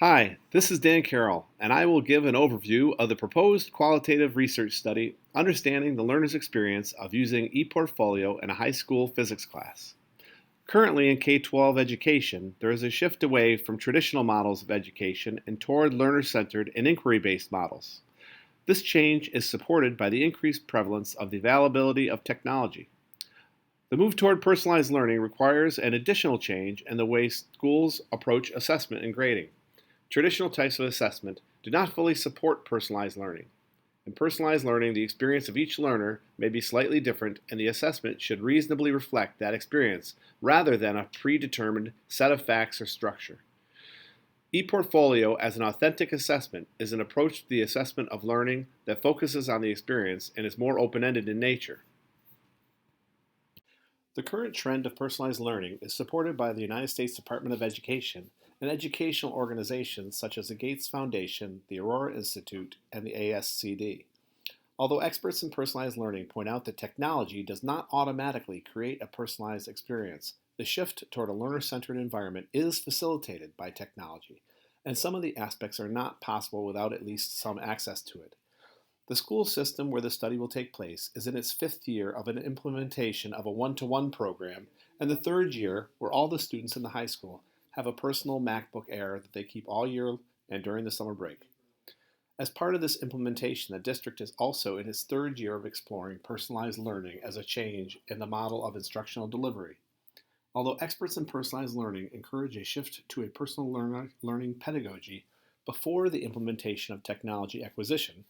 Hi, this is DPCarroll, and I will give an overview of the proposed qualitative research study, Understanding the Learner's Experience of Using ePortfolio in a High School Physics Class. Currently in K-12 education, there is a shift away from traditional models of education and toward learner-centered and inquiry-based models. This change is supported by the increased prevalence of the availability of technology. The move toward personalized learning requires an additional change in the way schools approach assessment and grading. Traditional types of assessment do not fully support personalized learning. In personalized learning, the experience of each learner may be slightly different, and the assessment should reasonably reflect that experience rather than a predetermined set of facts or structure. ePortfolio as an authentic assessment is an approach to the assessment of learning that focuses on the experience and is more open-ended in nature. The current trend of personalized learning is supported by the United States Department of Education and educational organizations such as the Gates Foundation, the Aurora Institute, and the ASCD. Although experts in personalized learning point out that technology does not automatically create a personalized experience, the shift toward a learner-centered environment is facilitated by technology, and some of the aspects are not possible without at least some access to it. The school system where the study will take place is in its fifth year of an implementation of a one-to-one program, and the third year where all the students in the high school have a personal MacBook Air that they keep all year and during the summer break. As part of this implementation, the district is also in its third year of exploring personalized learning as a change in the model of instructional delivery. Although experts in personalized learning encourage a shift to a personal learning pedagogy before the implementation of technology acquisition,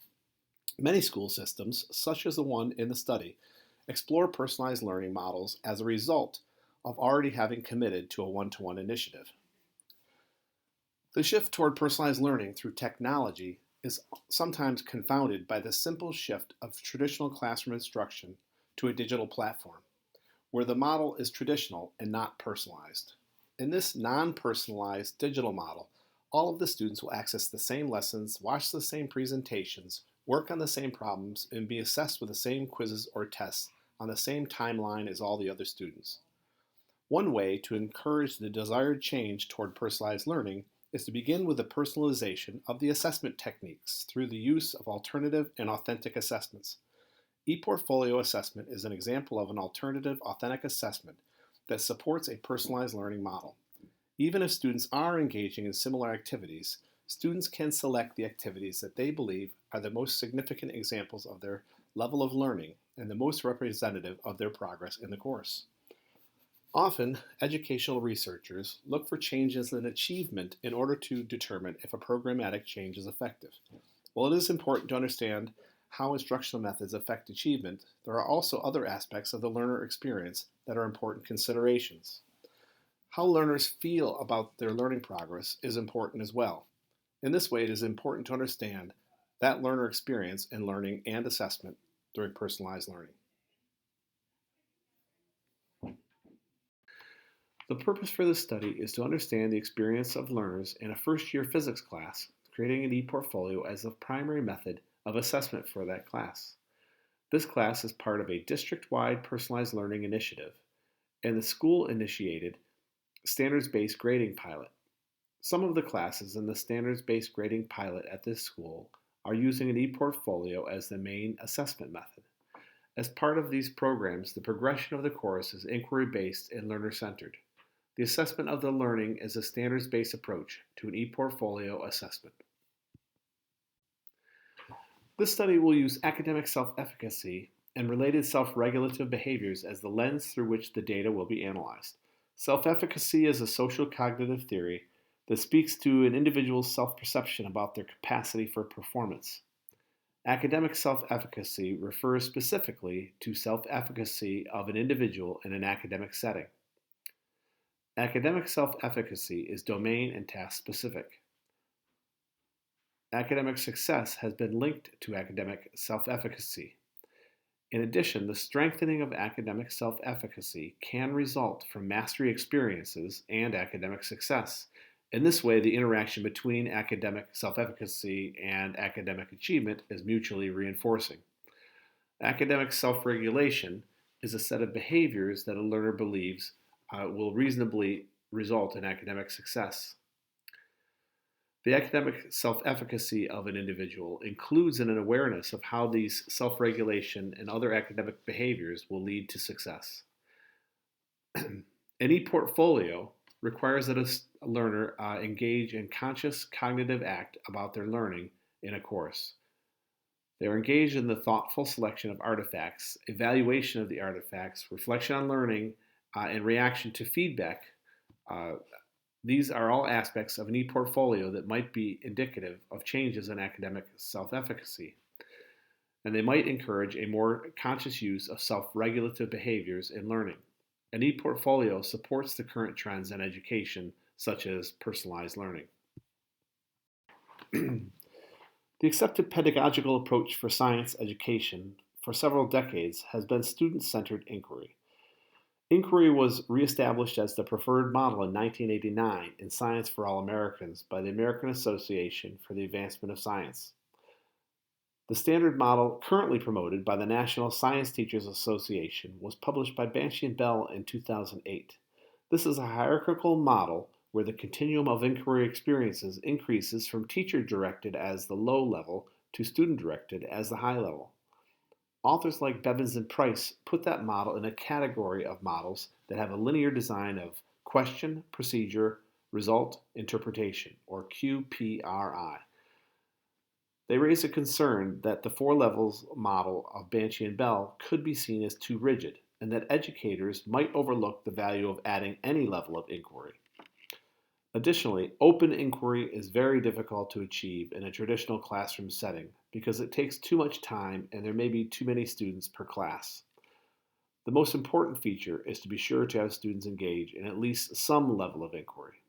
many school systems, such as the one in the study, explore personalized learning models as a result of already having committed to a one-to-one initiative. The shift toward personalized learning through technology is sometimes confounded by the simple shift of traditional classroom instruction to a digital platform, where the model is traditional and not personalized. In this non-personalized digital model, all of the students will access the same lessons, watch the same presentations, work on the same problems, and be assessed with the same quizzes or tests on the same timeline as all the other students. One way to encourage the desired change toward personalized learning is to begin with the personalization of the assessment techniques through the use of alternative and authentic assessments. ePortfolio assessment is an example of an alternative, authentic assessment that supports a personalized learning model. Even if students are engaging in similar activities, students can select the activities that they believe are the most significant examples of their level of learning and the most representative of their progress in the course. Often, educational researchers look for changes in achievement in order to determine if a programmatic change is effective. While it is important to understand how instructional methods affect achievement, there are also other aspects of the learner experience that are important considerations. How learners feel about their learning progress is important as well. In this way, it is important to understand that learner experience in learning and assessment during personalized learning. The purpose for this study is to understand the experience of learners in a first-year physics class, creating an ePortfolio as the primary method of assessment for that class. This class is part of a district-wide personalized learning initiative and the school-initiated standards-based grading pilot. Some of the classes in the standards-based grading pilot at this school are using an ePortfolio as the main assessment method. As part of these programs, the progression of the course is inquiry-based and learner-centered. The assessment of the learning is a standards-based approach to an ePortfolio assessment. This study will use academic self-efficacy and related self-regulative behaviors as the lens through which the data will be analyzed. Self-efficacy is a social cognitive theory that speaks to an individual's self-perception about their capacity for performance. Academic self-efficacy refers specifically to self-efficacy of an individual in an academic setting. Academic self-efficacy is domain and task specific. Academic success has been linked to academic self-efficacy. In addition, the strengthening of academic self-efficacy can result from mastery experiences and academic success. In this way, the interaction between academic self-efficacy and academic achievement is mutually reinforcing. Academic self-regulation is a set of behaviors that a learner believes will reasonably result in academic success. The academic self-efficacy of an individual includes an awareness of how these self-regulation and other academic behaviors will lead to success. An e-portfolio requires that a learner engage in conscious cognitive act about their learning in a course. They are engaged in the thoughtful selection of artifacts, evaluation of the artifacts, reflection on learning, and reaction to feedback. These are all aspects of an e-portfolio that might be indicative of changes in academic self-efficacy, and they might encourage a more conscious use of self-regulative behaviors in learning. An e-portfolio supports the current trends in education, such as personalized learning. The accepted pedagogical approach for science education for several decades has been student-centered inquiry. Inquiry was reestablished as the preferred model in 1989 in Science for All Americans by the American Association for the Advancement of Science. The standard model currently promoted by the National Science Teachers Association was published by Banshee and Bell in 2008. This is a hierarchical model where the continuum of inquiry experiences increases from teacher-directed as the low level to student-directed as the high level. Authors like Bevins and Price put that model in a category of models that have a linear design of question, procedure, result, interpretation, or QPRI. They raise a concern that the four levels model of Banshee and Bell could be seen as too rigid, and that educators might overlook the value of adding any level of inquiry. Additionally, open inquiry is very difficult to achieve in a traditional classroom setting because it takes too much time and there may be too many students per class. The most important feature is to be sure to have students engage in at least some level of inquiry.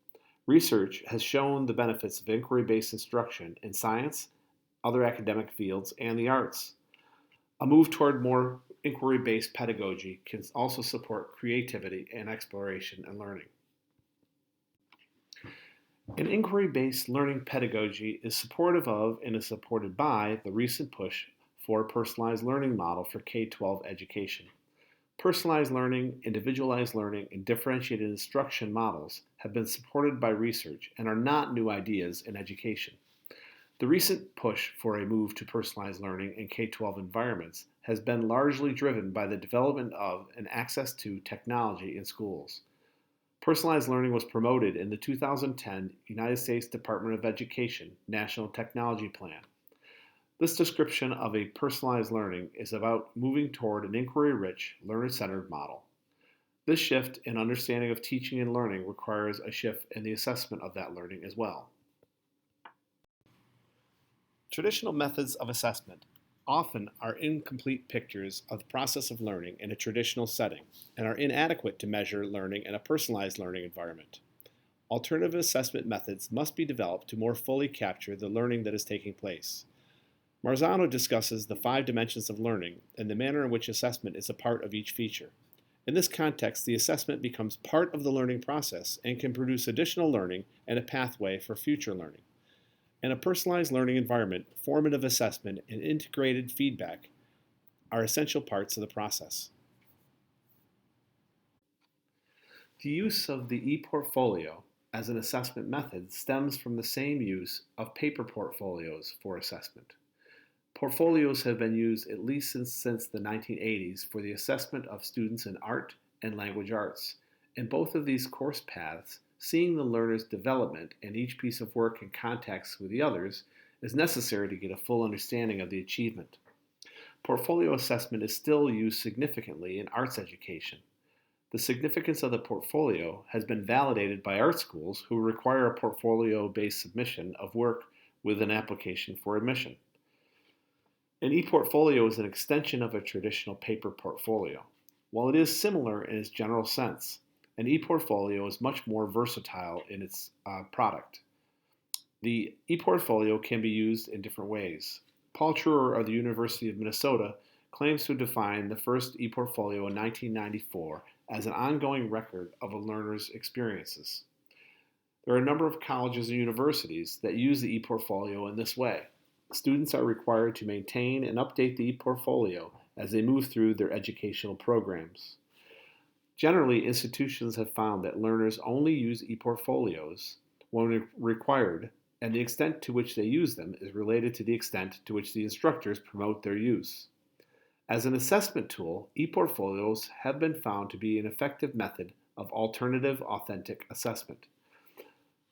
Research has shown the benefits of inquiry-based instruction in science, other academic fields, and the arts. A move toward more inquiry-based pedagogy can also support creativity and exploration and learning. An inquiry-based learning pedagogy is supportive of and is supported by the recent push for a personalized learning model for K-12 education. Personalized learning, individualized learning, and differentiated instruction models have been supported by research and are not new ideas in education. The recent push for a move to personalized learning in K-12 environments has been largely driven by the development of and access to technology in schools. Personalized learning was promoted in the 2010 United States Department of Education National Technology Plan. This description of a personalized learning is about moving toward an inquiry-rich, learner-centered model. This shift in understanding of teaching and learning requires a shift in the assessment of that learning as well. Traditional methods of assessment often are incomplete pictures of the process of learning in a traditional setting and are inadequate to measure learning in a personalized learning environment. Alternative assessment methods must be developed to more fully capture the learning that is taking place. Marzano discusses the 5 dimensions of learning and the manner in which assessment is a part of each feature. In this context, the assessment becomes part of the learning process and can produce additional learning and a pathway for future learning. In a personalized learning environment, formative assessment and integrated feedback are essential parts of the process. The use of the e-portfolio as an assessment method stems from the same use of paper portfolios for assessment. Portfolios have been used at least since the 1980s for the assessment of students in art and language arts. In both of these course paths, seeing the learner's development and each piece of work in context with the others is necessary to get a full understanding of the achievement. Portfolio assessment is still used significantly in arts education. The significance of the portfolio has been validated by art schools who require a portfolio-based submission of work with an application for admission. An e-portfolio is an extension of a traditional paper portfolio. While it is similar in its general sense, an e-portfolio is much more versatile in its product. The e-portfolio can be used in different ways. Paul Truer of the University of Minnesota claims to define the first e-portfolio in 1994 as an ongoing record of a learner's experiences. There are a number of colleges and universities that use the e-portfolio in this way. Students are required to maintain and update the e-portfolio as they move through their educational programs. Generally, institutions have found that learners only use e-portfolios when required and the extent to which they use them is related to the extent to which the instructors promote their use. As an assessment tool, e-portfolios have been found to be an effective method of alternative authentic assessment.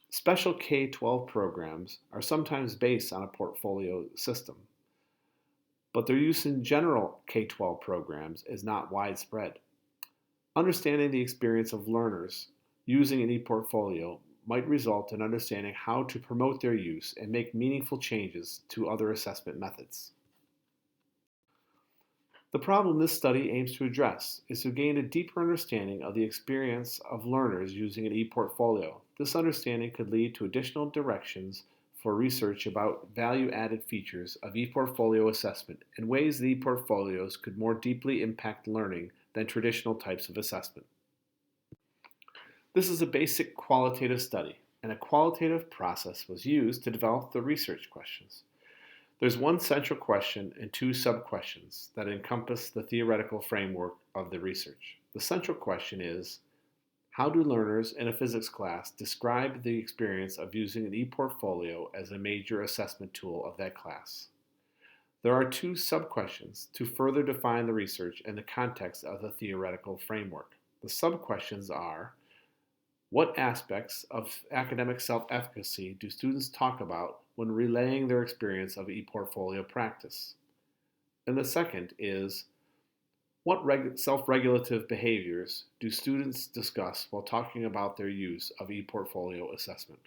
Special K-12 programs are sometimes based on a portfolio system, but their use in general K-12 programs is not widespread. Understanding the experience of learners using an e-portfolio might result in understanding how to promote their use and make meaningful changes to other assessment methods. The problem this study aims to address is to gain a deeper understanding of the experience of learners using an e-portfolio. This understanding could lead to additional directions for research about value-added features of e-portfolio assessment and ways the e-portfolios could more deeply impact learning than traditional types of assessment. This is a basic qualitative study, and a qualitative process was used to develop the research questions. There's one central question and two sub-questions that encompass the theoretical framework of the research. The central question is, how do learners in a physics class describe the experience of using an e-portfolio as a major assessment tool of that class? There are two sub-questions to further define the research in the context of the theoretical framework. The sub-questions are, what aspects of academic self-efficacy do students talk about when relaying their experience of e-portfolio practice? And the second is, what self-regulative behaviors do students discuss while talking about their use of e-portfolio assessment?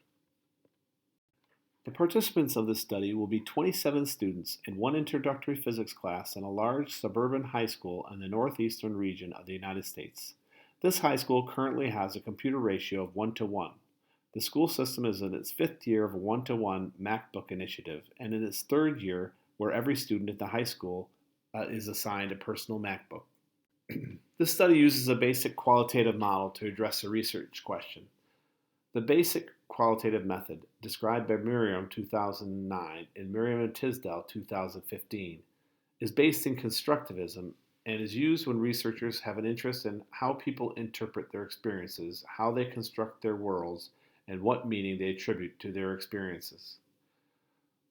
The participants of this study will be 27 students in one introductory physics class in a large suburban high school in the northeastern region of the United States. This high school currently has a computer ratio of 1:1. The school system is in its 5th year of a 1:1 MacBook initiative and in its 3rd year where every student at the high school is assigned a personal MacBook. This study uses a basic qualitative model to address a research question. The basic qualitative method, described by Merriam 2009 and Merriam and Tisdale 2015, is based in constructivism and is used when researchers have an interest in how people interpret their experiences, how they construct their worlds, and what meaning they attribute to their experiences.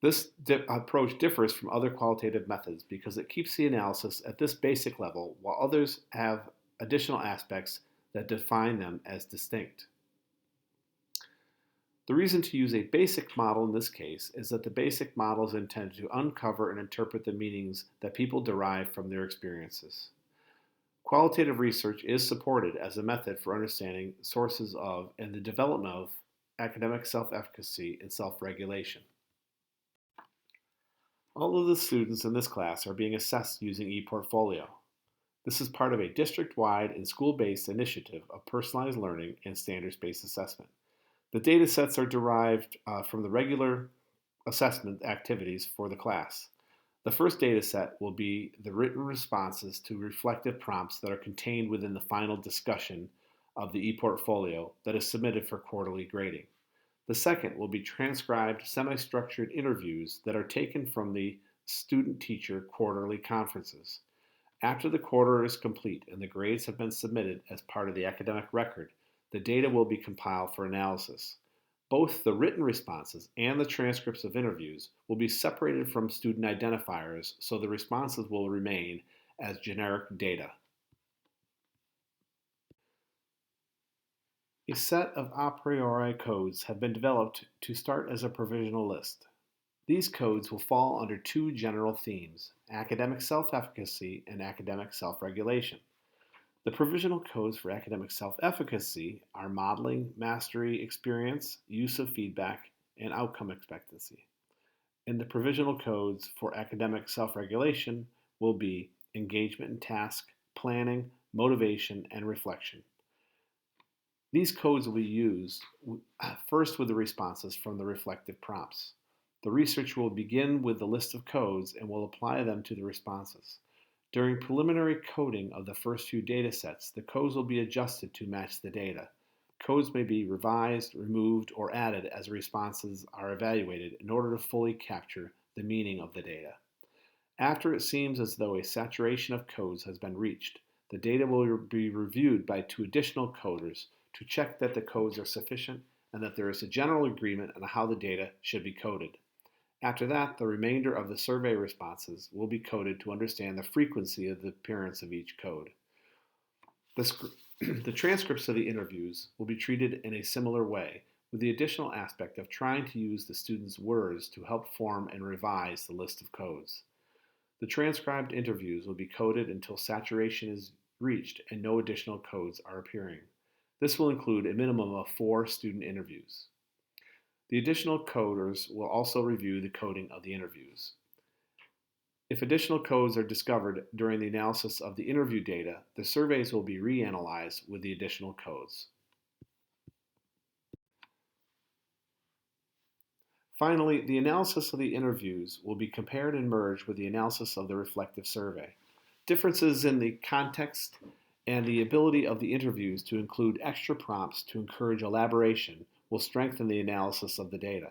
This approach differs from other qualitative methods because it keeps the analysis at this basic level, while others have additional aspects that define them as distinct. The reason to use a basic model in this case is that the basic model is intended to uncover and interpret the meanings that people derive from their experiences. Qualitative research is supported as a method for understanding sources of and the development of academic self-efficacy and self-regulation. All of the students in this class are being assessed using ePortfolio. This is part of a district-wide and school-based initiative of personalized learning and standards-based assessment. The data sets are derived from the regular assessment activities for the class. The first data set will be the written responses to reflective prompts that are contained within the final discussion of the ePortfolio that is submitted for quarterly grading. The second will be transcribed semi-structured interviews that are taken from the student-teacher quarterly conferences. After the quarter is complete and the grades have been submitted as part of the academic record, the data will be compiled for analysis. Both the written responses and the transcripts of interviews will be separated from student identifiers, so the responses will remain as generic data. A set of a priori codes have been developed to start as a provisional list. These codes will fall under two general themes: academic self-efficacy and academic self-regulation. The provisional codes for academic self-efficacy are modeling, mastery, experience, use of feedback, and outcome expectancy. And the provisional codes for academic self-regulation will be engagement and task, planning, motivation, and reflection. These codes will be used first with the responses from the reflective prompts. The research will begin with the list of codes and will apply them to the responses. During preliminary coding of the first few data sets, the codes will be adjusted to match the data. Codes may be revised, removed, or added as responses are evaluated in order to fully capture the meaning of the data. After it seems as though a saturation of codes has been reached, the data will be reviewed by two additional coders to check that the codes are sufficient and that there is a general agreement on how the data should be coded. After that, the remainder of the survey responses will be coded to understand the frequency of the appearance of each code. The transcripts of the interviews will be treated in a similar way, with the additional aspect of trying to use the students' words to help form and revise the list of codes. The transcribed interviews will be coded until saturation is reached and no additional codes are appearing. This will include a minimum of 4 student interviews. The additional coders will also review the coding of the interviews. If additional codes are discovered during the analysis of the interview data, the surveys will be reanalyzed with the additional codes. Finally, the analysis of the interviews will be compared and merged with the analysis of the reflective survey. Differences in the context and the ability of the interviews to include extra prompts to encourage elaboration will strengthen the analysis of the data.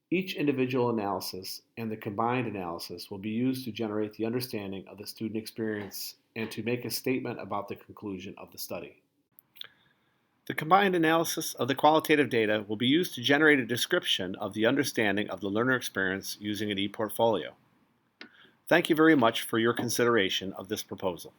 Each individual analysis and the combined analysis will be used to generate the understanding of the student experience and to make a statement about the conclusion of the study. The combined analysis of the qualitative data will be used to generate a description of the understanding of the learner experience using an e-portfolio. Thank you very much for your consideration of this proposal.